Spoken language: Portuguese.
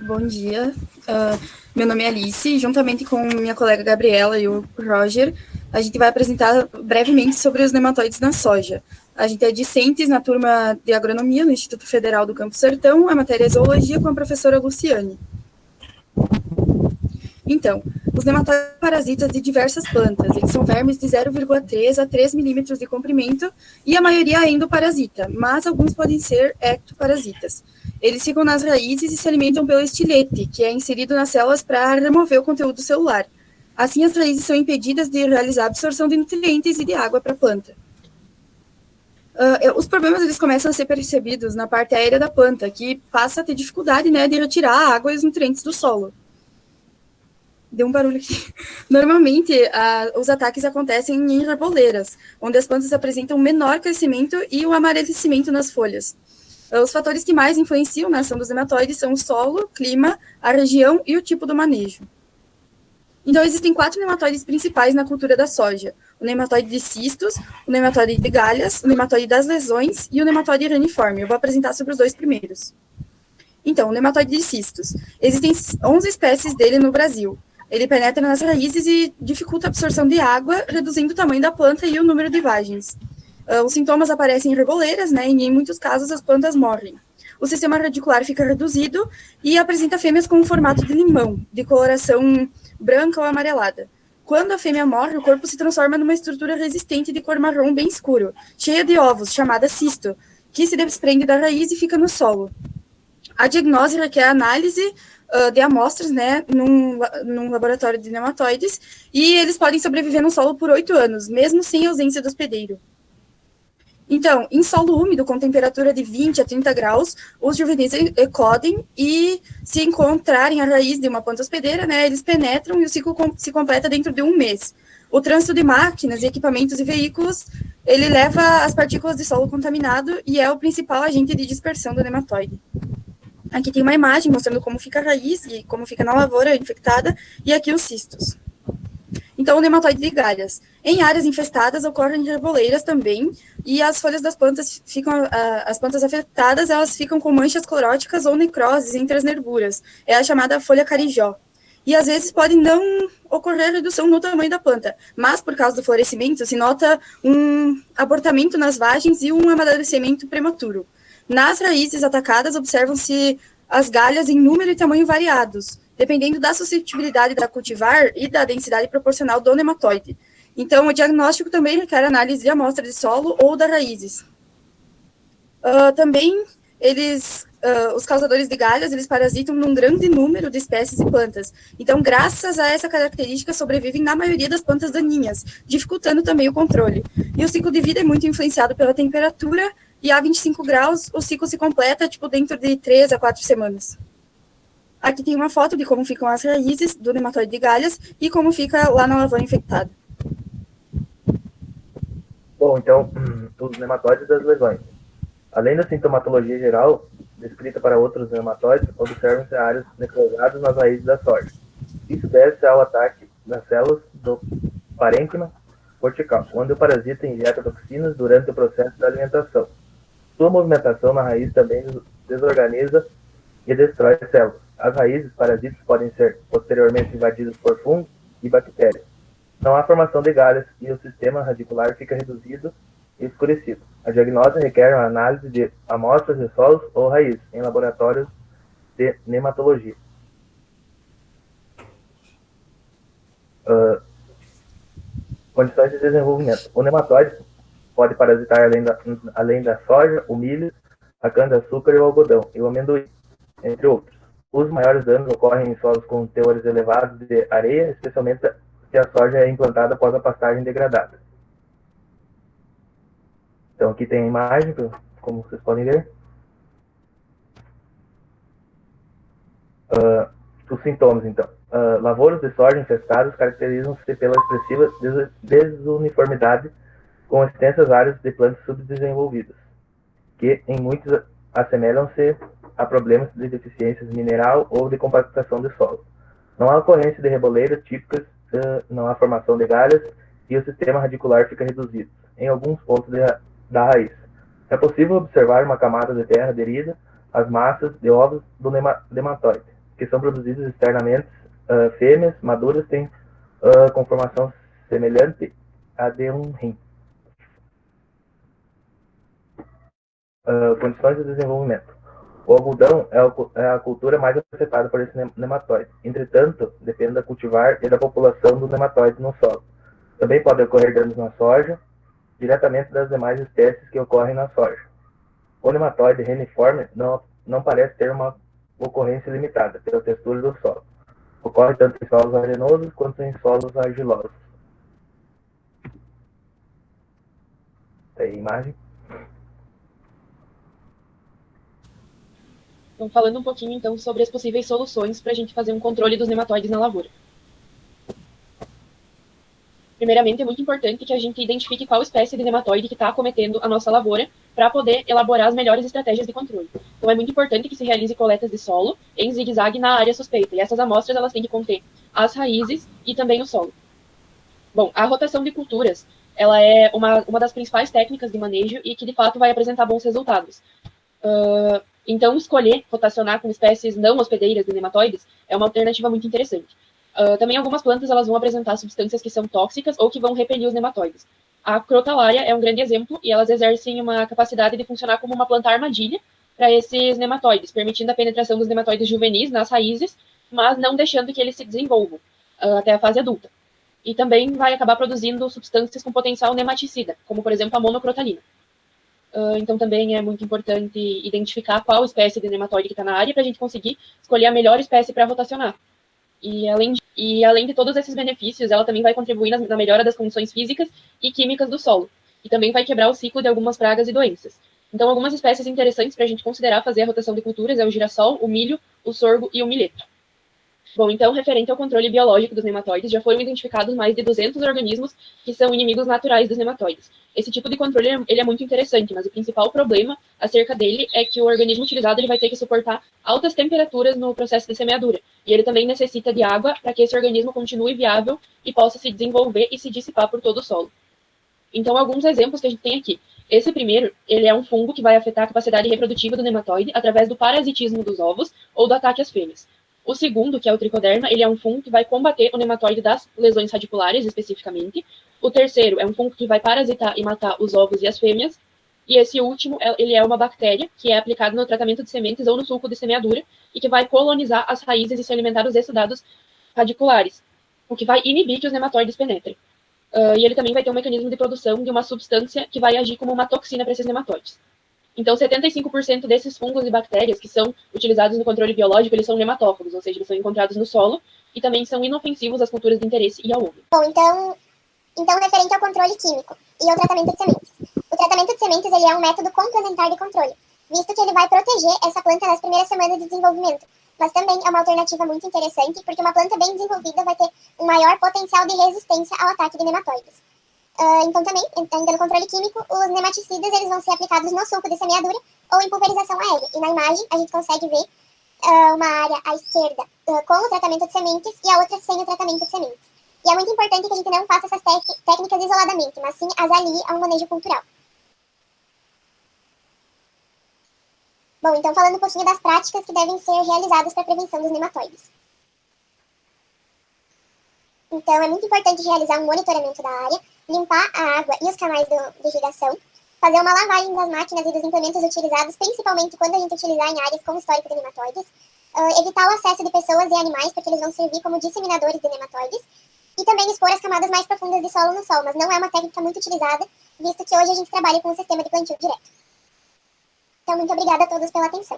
Bom dia. Meu nome é Alice e juntamente com minha colega Gabriela e o Roger, a gente vai apresentar brevemente sobre os nematóides na soja. A gente é discentes na turma de agronomia no Instituto Federal do Campo Sertão, a matéria é zoologia com a professora Luciane. Então, os nematóides são parasitas de diversas plantas. Eles são vermes de 0,3 a 3 milímetros de comprimento e a maioria é endoparasita, mas alguns podem ser ectoparasitas. Eles ficam nas raízes e se alimentam pelo estilete, que é inserido nas células para remover o conteúdo celular. Assim, as raízes são impedidas de realizar a absorção de nutrientes e de água para a planta. Os problemas eles começam a ser percebidos na parte aérea da planta, que passa a ter dificuldade, né, de retirar a água e os nutrientes do solo. Deu um barulho aqui. Normalmente, os ataques acontecem em arvoleiras, onde as plantas apresentam menor crescimento e o amarelecimento nas folhas. Os fatores que mais influenciam na ação dos nematóides são o solo, clima, a região e o tipo do manejo. Então, existem 4 nematóides principais na cultura da soja: o nematóide de cistos, o nematóide de galhas, o nematóide das lesões e o nematóide reniforme. Eu vou apresentar sobre os 2 primeiros. Então, o nematóide de cistos. Existem 11 espécies dele no Brasil. Ele penetra nas raízes e dificulta a absorção de água, reduzindo o tamanho da planta e o número de vagens. Os sintomas aparecem em reboleiras, né, e em muitos casos as plantas morrem. O sistema radicular fica reduzido e apresenta fêmeas com um formato de limão, de coloração branca ou amarelada. Quando a fêmea morre, o corpo se transforma numa estrutura resistente de cor marrom bem escuro, cheia de ovos, chamada cisto, que se desprende da raiz e fica no solo. A diagnose requer análise de amostras, né, num laboratório de nematóides, e eles podem sobreviver no solo por 8 anos, mesmo sem ausência do hospedeiro. Então, em solo úmido, com temperatura de 20 a 30 graus, os juvenis eclodem e, se encontrarem a raiz de uma planta hospedeira, né, eles penetram e o ciclo se completa dentro de 1 mês. O trânsito de máquinas, equipamentos e veículos, ele leva as partículas de solo contaminado e é o principal agente de dispersão do nematóide. Aqui tem uma imagem mostrando como fica a raiz e como fica na lavoura infectada, e aqui os cistos. Então, o nematóide de galhas. Em áreas infestadas, ocorrem reboleiras também, e as folhas das plantas as plantas afetadas, elas ficam com manchas cloróticas ou necroses entre as nervuras. É a chamada folha carijó. E, às vezes, pode não ocorrer redução no tamanho da planta, mas, por causa do florescimento, se nota um abortamento nas vagens e um amadurecimento prematuro. Nas raízes atacadas, observam-se as galhas em número e tamanho variados, dependendo da suscetibilidade da cultivar e da densidade proporcional do nematóide. Então, o diagnóstico também requer análise de amostra de solo ou das raízes. Também, os causadores de galhas, eles parasitam num grande número de espécies e plantas. Então, graças a essa característica, sobrevivem na maioria das plantas daninhas, dificultando também o controle. E o ciclo de vida é muito influenciado pela temperatura, e a 25 graus, o ciclo se completa dentro de 3 a 4 semanas. Aqui tem uma foto de como ficam as raízes do nematóide de galhas e como fica lá na lavoura infectada. Bom, então, os nematóides das lesões. Além da sintomatologia geral, descrita para outros nematóides, observam-se áreas necrosadas nas raízes da soja. Isso deve-se ao ataque das células do parênquima cortical, onde o parasita injeta toxinas durante o processo da alimentação. Sua movimentação na raiz também desorganiza e destrói as células. As raízes parasitas podem ser posteriormente invadidas por fungos e bactérias. Não há formação de galhas e o sistema radicular fica reduzido e escurecido. A diagnose requer uma análise de amostras de solos ou raízes em laboratórios de nematologia. Condições de desenvolvimento. O nematóide pode parasitar além da soja, o milho, a cana-de-açúcar e o algodão, e o amendoim, entre outros. Os maiores danos ocorrem em solos com teores elevados de areia, especialmente se a soja é implantada após a pastagem degradada. Então aqui tem a imagem, como vocês podem ver. Os sintomas, então. Lavouras de soja infestadas caracterizam-se pela expressiva desuniformidade com extensas áreas de plantas subdesenvolvidas, que em muitos assemelham-se a problemas de deficiências mineral ou de compactação de solo. Não há ocorrência de reboleiras típicas, não há formação de galhas e o sistema radicular fica reduzido em alguns pontos da raiz. É possível observar uma camada de terra aderida às massas de ovos do nematóide, que são produzidos externamente, fêmeas maduras têm conformação semelhante à de um rim. Condições de desenvolvimento. O algodão é a cultura mais afetada por esse nematóide. Entretanto, depende da cultivar e da população do nematóide no solo. Também pode ocorrer danos na soja, diretamente das demais espécies que ocorrem na soja. O nematóide reniforme não parece ter uma ocorrência limitada pela textura do solo. Ocorre tanto em solos arenosos quanto em solos argilosos. Tem aí a imagem. Então, falando um pouquinho, então, sobre as possíveis soluções para a gente fazer um controle dos nematóides na lavoura. Primeiramente, é muito importante que a gente identifique qual espécie de nematóide que está acometendo a nossa lavoura para poder elaborar as melhores estratégias de controle. Então, é muito importante que se realize coletas de solo em zigue-zague na área suspeita. E essas amostras elas têm que conter as raízes e também o solo. Bom, a rotação de culturas ela é uma das principais técnicas de manejo e que, de fato, vai apresentar bons resultados. Então, escolher rotacionar com espécies não hospedeiras de nematóides é uma alternativa muito interessante. Também algumas plantas elas vão apresentar substâncias que são tóxicas ou que vão repelir os nematóides. A crotalária é um grande exemplo e elas exercem uma capacidade de funcionar como uma planta armadilha para esses nematóides, permitindo a penetração dos nematóides juvenis nas raízes, mas não deixando que eles se desenvolvam até a fase adulta. E também vai acabar produzindo substâncias com potencial nematicida, como, por exemplo, a monocrotalina. Então, também é muito importante identificar qual espécie de nematóide que está na área para a gente conseguir escolher a melhor espécie para rotacionar. E além de todos esses benefícios, ela também vai contribuir na melhora das condições físicas e químicas do solo. E também vai quebrar o ciclo de algumas pragas e doenças. Então, algumas espécies interessantes para a gente considerar fazer a rotação de culturas é o girassol, o milho, o sorgo e o milheto. Bom, então, referente ao controle biológico dos nematóides, já foram identificados mais de 200 organismos que são inimigos naturais dos nematóides. Esse tipo de controle ele é muito interessante, mas o principal problema acerca dele é que o organismo utilizado ele vai ter que suportar altas temperaturas no processo de semeadura. E ele também necessita de água para que esse organismo continue viável e possa se desenvolver e se dissipar por todo o solo. Então, alguns exemplos que a gente tem aqui. Esse primeiro, ele é um fungo que vai afetar a capacidade reprodutiva do nematóide através do parasitismo dos ovos ou do ataque às fêmeas. O segundo, que é o tricoderma, ele é um fungo que vai combater o nematóide das lesões radiculares, especificamente. O terceiro é um fungo que vai parasitar e matar os ovos e as fêmeas. E esse último, ele é uma bactéria que é aplicada no tratamento de sementes ou no sulco de semeadura e que vai colonizar as raízes e se alimentar dos exudados radiculares, o que vai inibir que os nematóides penetrem. E ele também vai ter um mecanismo de produção de uma substância que vai agir como uma toxina para esses nematóides. Então, 75% desses fungos e bactérias que são utilizados no controle biológico, eles são nematófagos, ou seja, eles são encontrados no solo e também são inofensivos às culturas de interesse e ao homem. Bom, então referente ao controle químico e ao tratamento de sementes. O tratamento de sementes ele é um método complementar de controle, visto que ele vai proteger essa planta nas primeiras semanas de desenvolvimento, mas também é uma alternativa muito interessante, porque uma planta bem desenvolvida vai ter um maior potencial de resistência ao ataque de nematóides. Então também, ainda no controle químico, os nematicidas eles vão ser aplicados no sulco de semeadura ou em pulverização aérea. E na imagem a gente consegue ver uma área à esquerda com o tratamento de sementes e a outra sem o tratamento de sementes. E é muito importante que a gente não faça essas técnicas isoladamente, mas sim as alie a um manejo cultural. Bom, então falando um pouquinho das práticas que devem ser realizadas para a prevenção dos nematóides. Então é muito importante realizar um monitoramento da área, limpar a água e os canais de irrigação, fazer uma lavagem das máquinas e dos implementos utilizados, principalmente quando a gente utilizar em áreas com histórico de nematóides, evitar o acesso de pessoas e animais, porque eles vão servir como disseminadores de nematóides, e também expor as camadas mais profundas de solo no sol, mas não é uma técnica muito utilizada, visto que hoje a gente trabalha com um sistema de plantio direto. Então, muito obrigada a todos pela atenção.